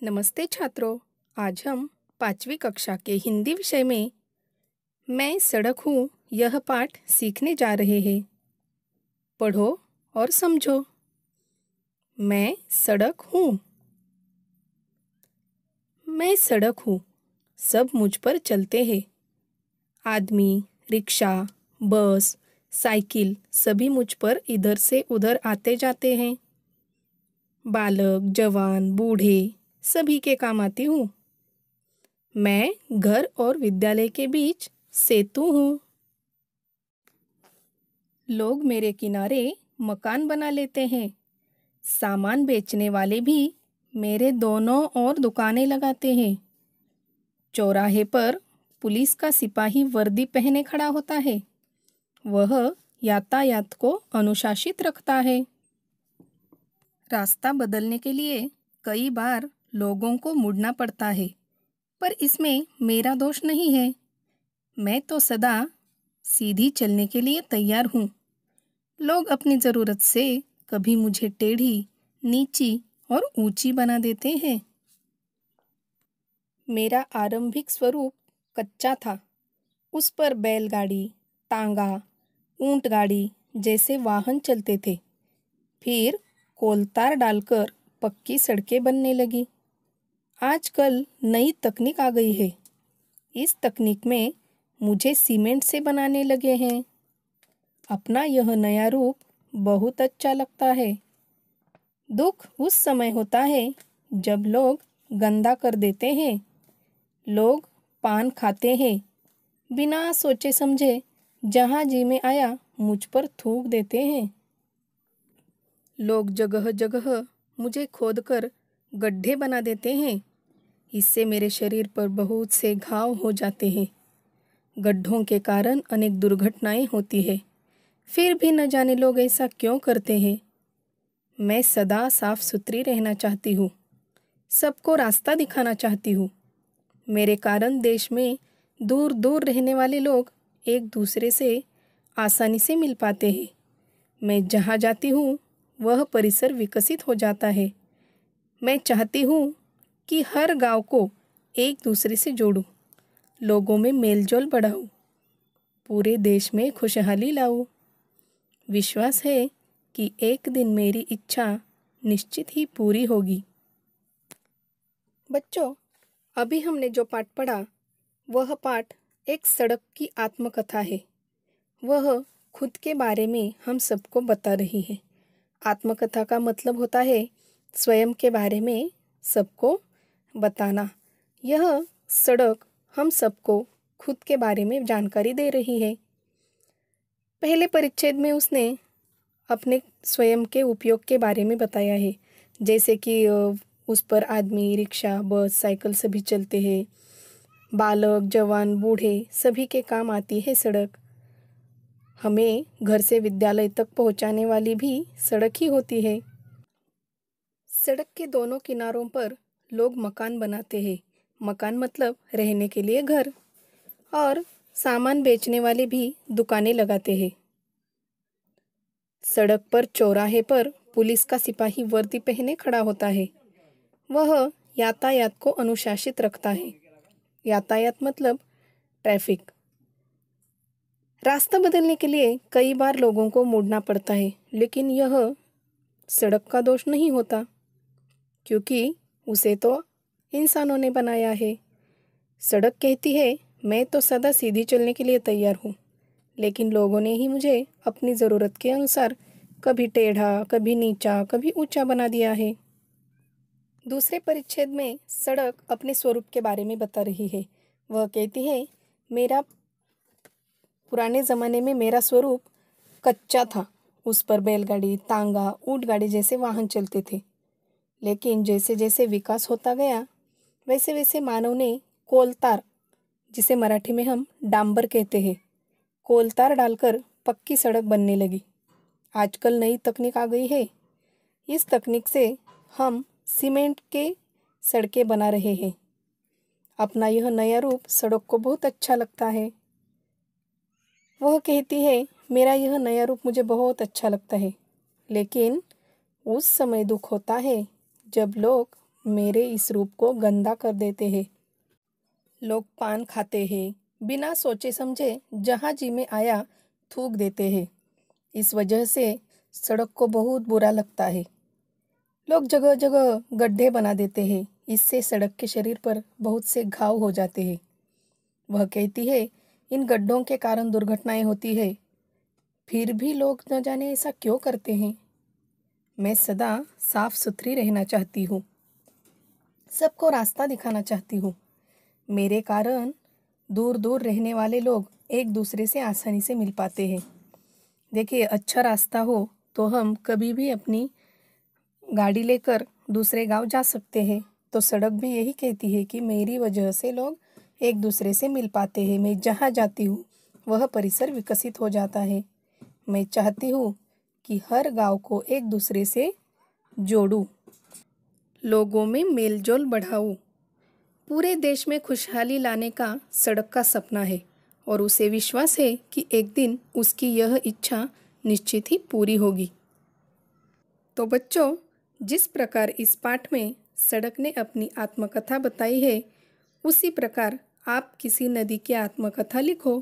नमस्ते छात्रों। आज हम 5वीं कक्षा के हिंदी विषय में मैं सड़क हूँ यह पाठ सीखने जा रहे हैं। पढ़ो और समझो। मैं सड़क हूँ। मैं सड़क हूँ, सब मुझ पर चलते हैं। आदमी, रिक्शा, बस, साइकिल सभी मुझ पर इधर से उधर आते जाते हैं। बालक, जवान, बूढ़े सभी के काम आती हूँ। मैं घर और विद्यालय के बीच सेतु हूँ। लोग मेरे किनारे मकान बना लेते हैं। सामान बेचने वाले भी मेरे दोनों ओर दुकानें लगाते हैं। चौराहे पर पुलिस का सिपाही वर्दी पहने खड़ा होता है। वह यातायात को अनुशासित रखता है। रास्ता बदलने के लिए कई बार लोगों को मुड़ना पड़ता है, पर इसमें मेरा दोष नहीं है। मैं तो सदा सीधी चलने के लिए तैयार हूँ। लोग अपनी ज़रूरत से कभी मुझे टेढ़ी, नीची और ऊंची बना देते हैं। मेरा आरंभिक स्वरूप कच्चा था। उस पर बैलगाड़ी, तांगा, ऊंट गाड़ी जैसे वाहन चलते थे। फिर कोलतार डालकर पक्की सड़कें बनने लगी। आजकल नई तकनीक आ गई है। इस तकनीक में मुझे सीमेंट से बनाने लगे हैं। अपना यह नया रूप बहुत अच्छा लगता है। दुख उस समय होता है जब लोग गंदा कर देते हैं। लोग पान खाते हैं, बिना सोचे समझे जहाँ जी में आया मुझ पर थूक देते हैं। लोग जगह जगह मुझे खोदकर गड्ढे बना देते हैं। इससे मेरे शरीर पर बहुत से घाव हो जाते हैं। गड्ढों के कारण अनेक दुर्घटनाएं होती है। फिर भी न जाने लोग ऐसा क्यों करते हैं। मैं सदा साफ सुथरी रहना चाहती हूँ। सबको रास्ता दिखाना चाहती हूँ। मेरे कारण देश में दूर दूर रहने वाले लोग एक दूसरे से आसानी से मिल पाते हैं। मैं जहाँ जाती हूँ वह परिसर विकसित हो जाता है। मैं चाहती हूँ कि हर गांव को एक दूसरे से जोड़ूं, लोगों में मेलजोल बढ़ाऊं, पूरे देश में खुशहाली लाऊं। विश्वास है कि एक दिन मेरी इच्छा निश्चित ही पूरी होगी। बच्चों, अभी हमने जो पाठ पढ़ा वह पाठ एक सड़क की आत्मकथा है। वह खुद के बारे में हम सबको बता रही है। आत्मकथा का मतलब होता है स्वयं के बारे में सबको बताना। यह सड़क हम सबको खुद के बारे में जानकारी दे रही है। पहले परिच्छेद में उसने अपने स्वयं के उपयोग के बारे में बताया है, जैसे कि उस पर आदमी, रिक्शा, बस, साइकिल सभी चलते हैं। बालक, जवान, बूढ़े सभी के काम आती है सड़क। हमें घर से विद्यालय तक पहुंचाने वाली भी सड़क ही होती है। सड़क के दोनों किनारों पर लोग मकान बनाते हैं। मकान मतलब रहने के लिए घर। और सामान बेचने वाले भी दुकानें लगाते हैं। सड़क पर चौराहे पर पुलिस का सिपाही वर्दी पहने खड़ा होता है। वह यातायात को अनुशासित रखता है। यातायात मतलब ट्रैफिक। रास्ता बदलने के लिए कई बार लोगों को मुड़ना पड़ता है, लेकिन यह सड़क का दोष नहीं होता, क्योंकि उसे तो इंसानों ने बनाया है। सड़क कहती है मैं तो सदा सीधी चलने के लिए तैयार हूँ, लेकिन लोगों ने ही मुझे अपनी ज़रूरत के अनुसार कभी टेढ़ा, कभी नीचा, कभी ऊंचा बना दिया है। दूसरे परिच्छेद में सड़क अपने स्वरूप के बारे में बता रही है। वह कहती है मेरा पुराने ज़माने में मेरा स्वरूप कच्चा था। उस पर बैलगाड़ी, तांगा, ऊंट गाड़ी जैसे वाहन चलते थे। लेकिन जैसे जैसे विकास होता गया वैसे वैसे मानव ने कोलतार, जिसे मराठी में हम डांबर कहते हैं, कोलतार डालकर पक्की सड़क बनने लगी। आजकल नई तकनीक आ गई है। इस तकनीक से हम सीमेंट के सड़कें बना रहे हैं। अपना यह नया रूप सड़क को बहुत अच्छा लगता है। वह कहती है मेरा यह नया रूप मुझे बहुत अच्छा लगता है, लेकिन उस समय दुख होता है जब लोग मेरे इस रूप को गंदा कर देते हैं। लोग पान खाते हैं, बिना सोचे समझे जहाँ जी में आया थूक देते हैं। इस वजह से सड़क को बहुत बुरा लगता है। लोग जगह जगह गड्ढे बना देते हैं, इससे सड़क के शरीर पर बहुत से घाव हो जाते हैं। वह कहती है इन गड्ढों के कारण दुर्घटनाएं होती है, फिर भी लोग न जाने ऐसा क्यों करते हैं। मैं सदा साफ सुथरी रहना चाहती हूँ, सबको रास्ता दिखाना चाहती हूँ। मेरे कारण दूर दूर रहने वाले लोग एक दूसरे से आसानी से मिल पाते हैं। देखिए, अच्छा रास्ता हो तो हम कभी भी अपनी गाड़ी लेकर दूसरे गांव जा सकते हैं। तो सड़क भी यही कहती है कि मेरी वजह से लोग एक दूसरे से मिल पाते हैं। मैं जहाँ जाती हूँ वह परिसर विकसित हो जाता है। मैं चाहती हूँ कि हर गांव को एक दूसरे से जोड़ूं, लोगों में मेलजोल बढ़ाऊं। पूरे देश में खुशहाली लाने का सड़क का सपना है और उसे विश्वास है कि एक दिन उसकी यह इच्छा निश्चित ही पूरी होगी। तो बच्चों, जिस प्रकार इस पाठ में सड़क ने अपनी आत्मकथा बताई है, उसी प्रकार आप किसी नदी की आत्मकथा लिखो।